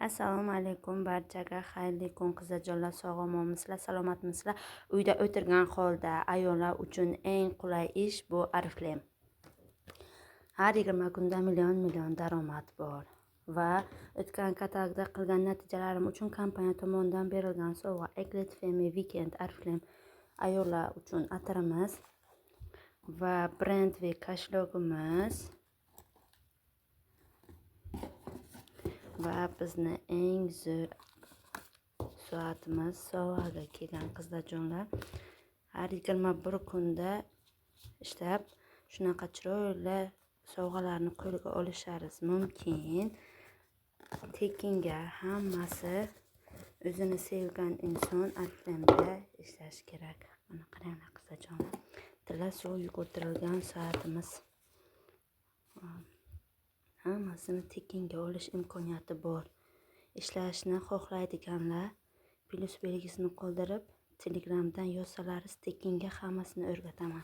Assalomu alaykum barchaga, xayrli kun qizajonlar, sog'lommisizlar, salomatmisizlar? Uyda o'tirgan holda ayollar uchun eng qulay ish bu Oriflame. Har 20 kunda million daromad bor va o'tgan katalogda qilgan natijalarim uchun kompaniya tomonidan berilgan sovg'a Eclat Femme Weekend Oriflame ayollar uchun atirimiz va brend va kashlogimiz va bizni eng zo'r soatimiz sovg'aga kelgan qizlarjonlar. Har 21 kunda ishlab shunaqa chiroyli sovg'alarni qo'lga olishlaringiz mumkin. Tekinga hammasi o'zini sevgan inson Oriflame'da ishlashi kerak. Mana qaranglar qizlarjonlar. Tilla suv yugurtirilgan soatimiz. Hammasini tekinga olish imkoniyati bor. Ishlashni xohlaydiganlar plus belgisini qoldirib Telegramdan yozsalaringiz tekinga hammasini o'rgataman.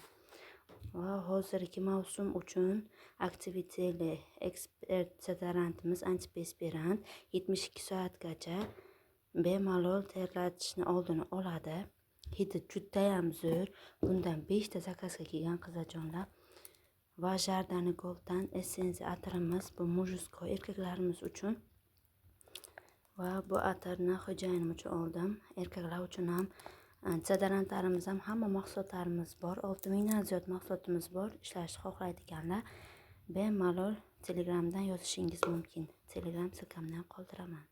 Va hozirgi mavsum uchun aktiviteli ekspert dezodorantimiz antiperspirant 72 soatgacha bemalol terlatishni oldini oladi. Hidi juda ham zo'r. Bundan 5 ta zakazga kelgan qizlarjonlar. Va Jardani Gold'dan essensiya atirimiz bu mujsko erkaklarimiz uchun. Va bu atirni xo'jayinim uchun oldim. Erkaklar uchun ham dezodorantlarimiz ham hamma mahsulotlarimiz bor. 6000 dan ziyod mahsulotimiz bor. Ishlashni xohlaydiganlar bemalol Telegramdan yozishingiz mumkin. Telegram silkamni ham qoldiraman.